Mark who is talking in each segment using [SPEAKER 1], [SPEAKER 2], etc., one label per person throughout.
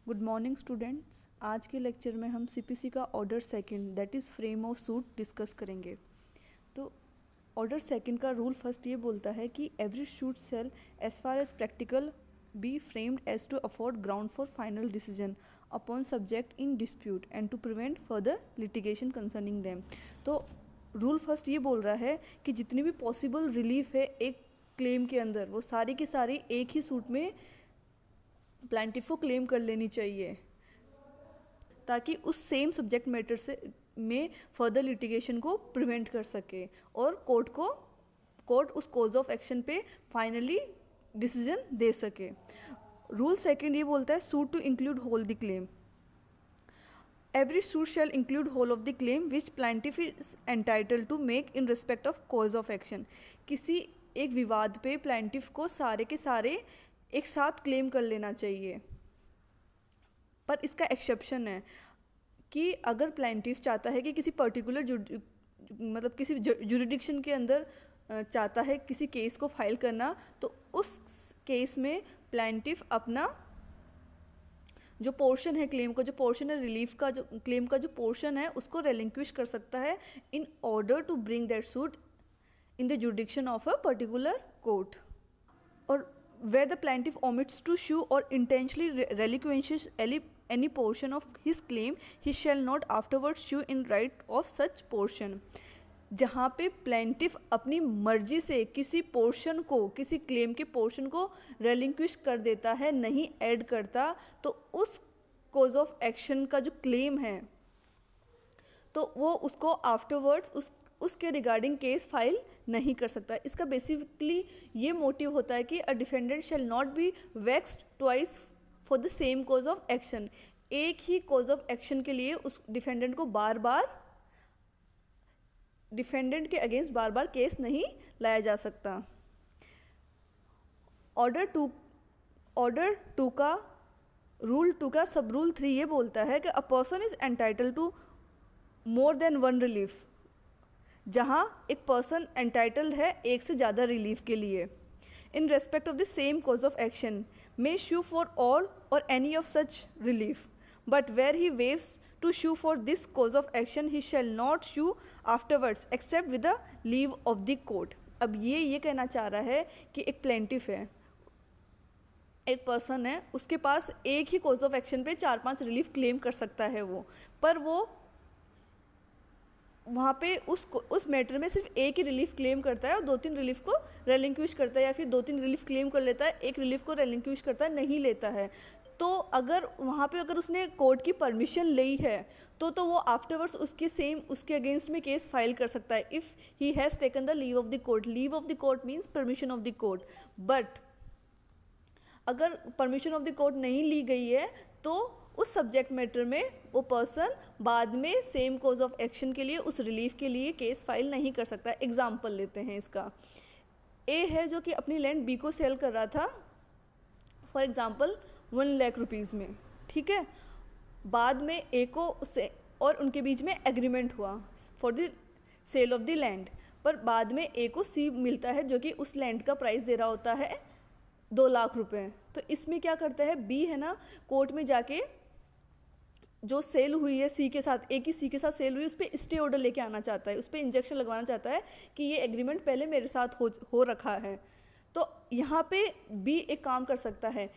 [SPEAKER 1] Good morning students. आज के lecture में हम सीपीसी का order second that is frame of suit discuss करेंगे। तो ऑर्डर सेकंड का रूल फर्स्ट ये बोलता है कि every suit shall as far as practical be framed as to afford ground for final decision upon subject in dispute and to prevent further litigation concerning them. तो rule first ये बोल रहा है कि जितनी भी पॉसिबल रिलीफ है एक क्लेम के अंदर वो सारी की सारी एक ही सूट में प्लांटिफ को क्लेम कर लेनी चाहिए ताकि उस सेम सब्जेक्ट मैटर से में फर्दर लिटिगेशन को प्रिवेंट कर सके और कोर्ट उस कॉज ऑफ एक्शन पे फाइनली डिसीजन दे सके। रूल सेकंड ये बोलता है suit to include whole the claim. Every suit shall include whole of the claim which plaintiff is entitled to make in respect of cause of action. किसी एक विवाद पे प्लांटिफ को सारे के सारे एक साथ क्लेम कर लेना चाहिए, पर इसका एक्सेप्शन है कि अगर प्लांटिफ चाहता है कि किसी पर्टिकुलर मतलब किसी जुरिडिक्शन के अंदर चाहता है किसी केस को फाइल करना, तो उस केस में प्लांटिफ अपना जो पोर्शन है क्लेम का, जो पोर्शन है रिलीफ का, जो क्लेम का जो पोर्शन है उसको रेलिंक्विश कर सकता है in order to bring that suit in the jurisdiction of a particular court. और where the plaintiff omits to shew or intentionally relinquishes any portion of his claim, he shall not afterwards shew in right of such portion। जहाँ पे plaintiff अपनी मर्जी से किसी portion को, किसी claim के पोर्शन को रेलिंक्विश कर देता है, नहीं ऐड करता, तो उस कॉज ऑफ एक्शन का जो क्लेम है तो वो उसको आफ्टरवर्ड्स उसके रिगार्डिंग केस फाइल नहीं कर सकता। इसका बेसिकली ये मोटिव होता है कि a defendant shall not be vexed twice for the same cause of action. एक ही कॉज ऑफ एक्शन के लिए उस डिफेंडेंट को बार बार डिफेंडेंट के अगेंस्ट बार बार केस नहीं लाया जा सकता। ऑर्डर टू का रूल 2 का सब रूल 3 ये बोलता है कि a person is entitled to more than one relief. जहाँ एक पर्सन एंटाइटल्ड है एक से ज़्यादा रिलीफ के लिए in respect of the same cause of action may sue for all or any of such relief, but where he waives to sue for this cause of action he shall not sue afterwards except with the leave of the court. अब ये कहना चाह रहा है कि एक plaintiff है, एक पर्सन है, उसके पास एक ही कॉज ऑफ एक्शन पे 4-5 रिलीफ क्लेम कर सकता है वो, पर वो वहाँ पे उस मैटर में सिर्फ एक ही रिलीफ क्लेम करता है और 2-3 रिलीफ को रेलिंक्विश करता है, या फिर 2-3 रिलीफ क्लेम कर लेता है, एक रिलीफ को रेलिंक्विश करता है, नहीं लेता है। तो अगर वहाँ पे अगर उसने कोर्ट की परमिशन ली है तो वो आफ्टरवर्ड्स उसके अगेंस्ट में केस फाइल कर सकता है if he has taken the leave of the court. Leave of the court means permission of the court. But अगर परमिशन ऑफ द कोर्ट नहीं ली गई है तो उस सब्जेक्ट मैटर में वो पर्सन बाद में सेम कॉज ऑफ एक्शन के लिए, उस रिलीफ के लिए केस फाइल नहीं कर सकता। एग्जाम्पल लेते हैं इसका। ए है जो कि अपनी लैंड बी को सेल कर रहा था फॉर एग्जाम्पल 1 लाख रुपीज़ में, ठीक है। बाद में ए को उससे और उनके बीच में एग्रीमेंट हुआ for the sale of the land, पर बाद में ए को सी मिलता है जो कि उस लैंड का प्राइस दे रहा होता है 2 लाख रुपए। तो इसमें क्या करता है बी है ना, कोर्ट में जाके जो सेल हुई है सी के साथ, एक ही सी के साथ सेल हुई, उस पर स्टे ऑर्डर लेके आना चाहता है, उस पर इंजेक्शन लगवाना चाहता है कि ये एग्रीमेंट पहले मेरे साथ हो रखा है। तो यहाँ पे बी एक काम कर सकता है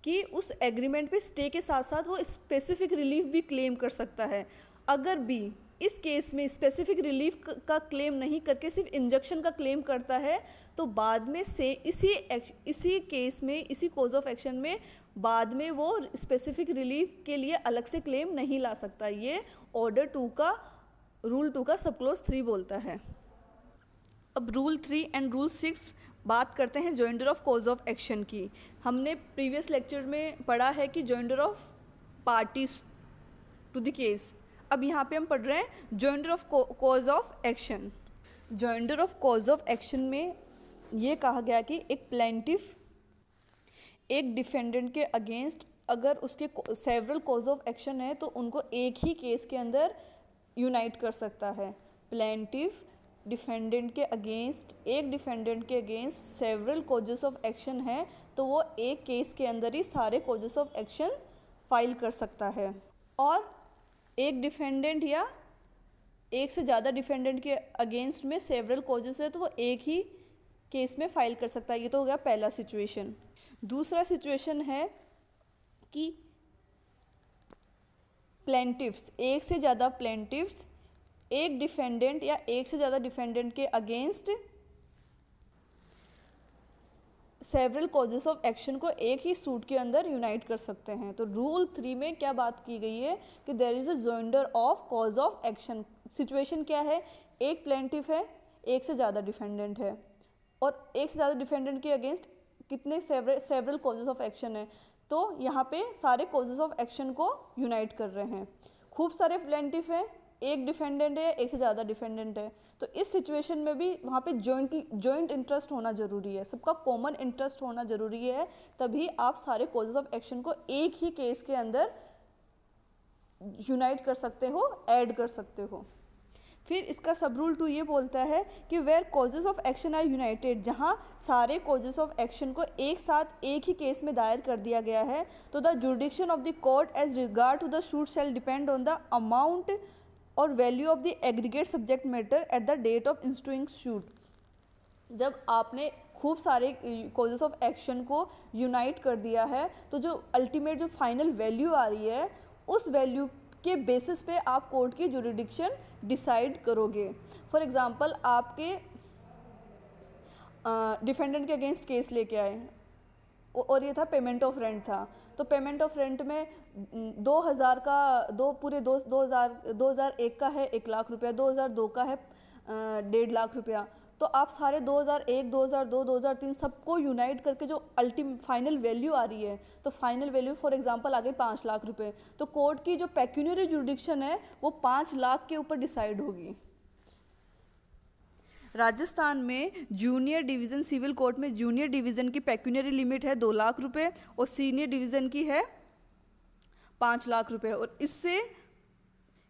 [SPEAKER 1] कि उस एग्रीमेंट पे स्टे के साथ साथ वो स्पेसिफिक रिलीफ भी क्लेम कर सकता है। अगर बी इस केस में स्पेसिफिक रिलीफ का क्लेम नहीं करके सिर्फ इंजेक्शन का क्लेम करता है तो बाद में से इसी केस में, इसी कॉज ऑफ एक्शन में बाद में वो स्पेसिफिक रिलीफ के लिए अलग से क्लेम नहीं ला सकता। ये रूल 2 का सब क्लॉज 3 बोलता है। अब रूल 3 एंड रूल 6 बात करते हैं joinder of cause of action की। हमने प्रीवियस लेक्चर में पढ़ा है कि joinder of parties to the case. अब यहाँ पे हम पढ़ रहे हैं joinder of cause of action. Joinder of cause of action में ये कहा गया कि एक प्लेंटिफ एक डिफेंडेंट के अगेंस्ट अगर उसके सेवरल कॉज ऑफ एक्शन है तो उनको एक ही केस के अंदर यूनाइट कर सकता है। प्लेंटिफ डिफेंडेंट के against several causes of action है तो वो एक केस के अंदर ही सारे कॉजेस ऑफ एक्शन फाइल कर सकता है। और एक डिफेंडेंट या एक से ज़्यादा डिफेंडेंट के अगेंस्ट में सेवरल कॉजेस है तो वो एक ही केस में फाइल कर सकता है। ये तो हो गया पहला सिचुएशन। दूसरा सिचुएशन है कि प्लेंटिफ्स, एक से ज़्यादा प्लेंटिफ्स एक डिफेंडेंट या एक से ज़्यादा डिफेंडेंट के against several causes of action को एक ही सूट के अंदर यूनाइट कर सकते हैं। तो रूल 3 में क्या बात की गई है कि there is a joinder of cause of action. Situation क्या है, एक प्लेंटिफ है, एक से ज़्यादा डिफेंडेंट है और एक से ज़्यादा डिफेंडेंट के अगेंस्ट कितने सेवरल कॉजेस ऑफ एक्शन है। तो यहाँ पे सारे कॉजेस ऑफ एक्शन को यूनाइट कर रहे हैं। खूब सारे प्लेंटिफ हैं, एक डिफेंडेंट है, एक से ज़्यादा डिफेंडेंट है, तो इस सिचुएशन में भी वहाँ पे जॉइंट इंटरेस्ट होना ज़रूरी है, सबका कॉमन इंटरेस्ट होना ज़रूरी है, तभी आप सारे कॉजेस ऑफ एक्शन को एक ही केस के अंदर यूनाइट कर सकते हो, ऐड कर सकते हो। फिर इसका सब रूल 2 ये बोलता है कि where causes of action are united, जहाँ सारे कॉजेस ऑफ एक्शन को एक साथ एक ही केस में दायर कर दिया गया है, तो the jurisdiction of the court as regard to the suit shall depend on the amount or value of the aggregate subject matter at the date of instituting suit. जब आपने खूब सारे कॉजेस ऑफ एक्शन को unite कर दिया है तो जो अल्टीमेट जो फाइनल वैल्यू आ रही है उस वैल्यू के बेसिस पे आप कोर्ट की जुरिडिक्शन डिसाइड करोगे। फॉर एग्जांपल आपके डिफेंडेंट के अगेंस्ट केस लेके आए और ये था पेमेंट ऑफ रेंट था, तो पेमेंट ऑफ रेंट में 2000 का 2001 का है 1 लाख रुपया, 2002 का है 1.5 लाख रुपया, तो आप सारे 2001, 2002, 2003 सबको यूनाइट करके जो फाइनल वैल्यू आ रही है, तो फाइनल वैल्यू फॉर एग्जांपल आ गई 5 लाख रुपए, तो कोर्ट की जो पेक्यूनियरी जुडिक्शन है वो 5 लाख के ऊपर डिसाइड होगी। राजस्थान में जूनियर डिवीज़न सिविल कोर्ट में जूनियर डिवीज़न की पेक्यूनियरी लिमिट है 2 लाख रुपए और सीनियर डिवीज़न की है 5 लाख रुपए, और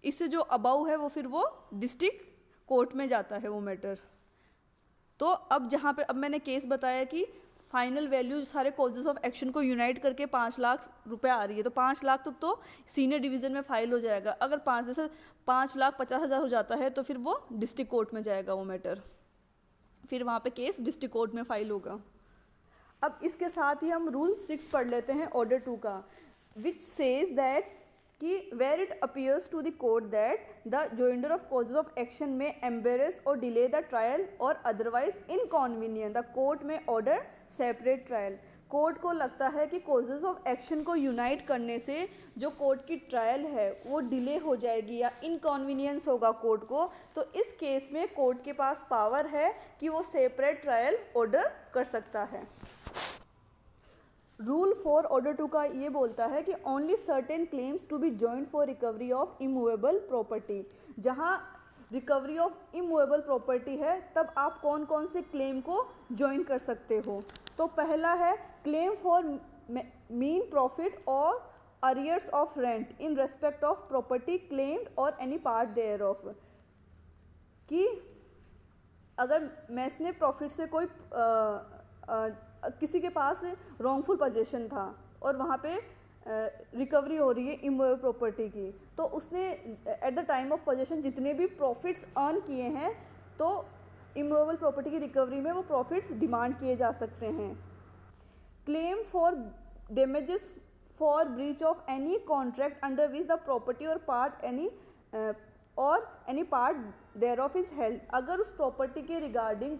[SPEAKER 1] इससे जो अबाउ है वो फिर वो डिस्ट्रिक्ट कोर्ट में जाता है वो मैटर। तो अब जहाँ पे अब मैंने केस बताया कि फाइनल वैल्यू सारे कॉजेस ऑफ एक्शन को यूनाइट करके 5 लाख रुपए आ रही है, तो 5 लाख तक तो सीनियर डिवीज़न में फाइल हो जाएगा। अगर 5,50,000 हो जाता है तो फिर वो डिस्ट्रिक्ट कोर्ट में जाएगा वो मैटर, फिर वहाँ पे केस डिस्ट्रिक्ट कोर्ट में फाइल होगा। अब इसके साथ ही हम रूल 6 पढ़ लेते हैं ऑर्डर 2 का, विच सेज दैट कि where it appears to the court that the joinder of causes of action may embarrass or delay the trial or otherwise inconvenient the court may order separate trial. Court को लगता है कि causes of action को unite करने से जो court की trial है वो डिले हो जाएगी या इनकॉन्वीनियंस होगा कोर्ट को, तो इस केस में कोर्ट के पास पावर है कि वो सेपरेट ट्रायल ऑर्डर कर सकता है। रूल 4 ऑर्डर 2 का ये बोलता है कि only certain claims to be joint for recovery of immovable property. जहाँ रिकवरी ऑफ इमूवेबल प्रॉपर्टी है तब आप कौन कौन से क्लेम को ज्वाइन कर सकते हो। तो पहला है क्लेम फॉर मीन प्रॉफिट और arrears of rent in respect of property claimed और एनी पार्ट देयर ऑफ, कि अगर मैस ने प्रॉफिट से कोई किसी के पास रॉन्गफुल पोजीशन था और वहाँ पे रिकवरी हो रही है इमूवेबल प्रॉपर्टी की, तो उसने eight the time of position जितने भी प्रॉफिट्स अर्न किए हैं तो इमूवेबल प्रॉपर्टी की रिकवरी में वो प्रॉफिट्स डिमांड किए जा सकते हैं। Claim for damages for breach of any contract under which the property or any part thereof is held. अगर उस प्रॉपर्टी के रिगार्डिंग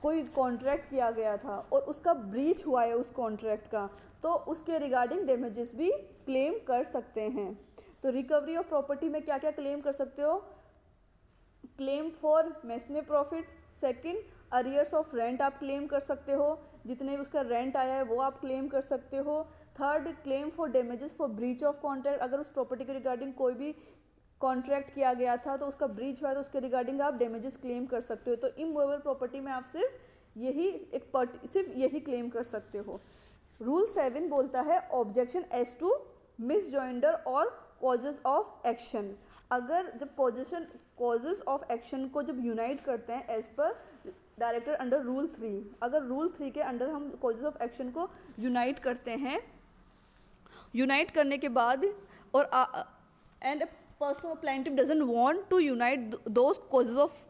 [SPEAKER 1] कोई कॉन्ट्रैक्ट किया गया था और उसका ब्रीच हुआ है उस कॉन्ट्रैक्ट का, तो उसके रिगार्डिंग डैमेजेस भी क्लेम कर सकते हैं। तो रिकवरी ऑफ प्रॉपर्टी में क्या क्या क्लेम कर सकते हो, claim for mesne profit, second arrears of rent आप क्लेम कर सकते हो, जितने भी उसका रेंट आया है वो आप क्लेम कर सकते हो। Third claim for damages for breach of contract, अगर उस प्रॉपर्टी के रिगार्डिंग कोई भी कॉन्ट्रैक्ट किया गया था तो उसका ब्रीच हुआ है तो उसके रिगार्डिंग आप डैमेजेस क्लेम कर सकते हो। तो इमूवेबल प्रॉपर्टी में आप सिर्फ यही क्लेम कर सकते हो। रूल 7 बोलता है ऑब्जेक्शन एज टू मिसजॉइंडर और कॉजेज ऑफ एक्शन। अगर जब कॉजेज ऑफ एक्शन को जब यूनाइट करते हैं as per director under rule 3, अगर रूल 3 के अंडर हम कॉजेज ऑफ एक्शन को यूनाइट करते हैं, यूनाइट करने के बाद और and person plaintiff doesn't want to unite those causes of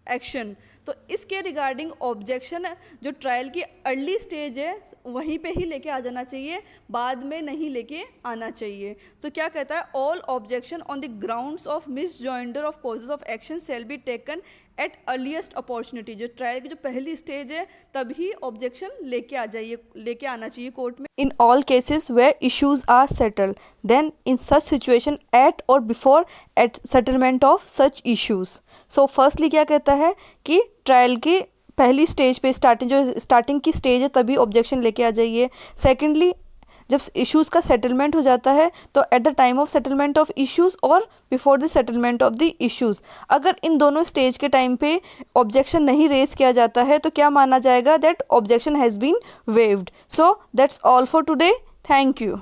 [SPEAKER 1] action, तो इसके रिगार्डिंग ऑब्जेक्शन जो ट्रायल की अर्ली स्टेज है वहीं पे ही लेके आ जाना चाहिए, बाद में नहीं लेके आना चाहिए। तो क्या कहता है, all objection on the grounds of misjoinder of causes of action shall be taken at earliest opportunity. जो ट्रायल की जो पहली स्टेज है तभी ऑब्जेक्शन लेके आना चाहिए कोर्ट में। In all cases where issues are settled, then in such situation at or before at settlement of such issues. So firstly क्या कहता है कि ट्रायल की पहली स्टेज पे स्टार्टिंग की स्टेज है तभी ऑब्जेक्शन लेके आ जाइए। सेकेंडली जब इश्यूज़ का सेटलमेंट हो जाता है तो at the time of settlement of issues or before the settlement of the issues, अगर इन दोनों स्टेज के टाइम पे ऑब्जेक्शन नहीं रेज किया जाता है तो क्या माना जाएगा, that objection has been waived. So that's all for today, thank you.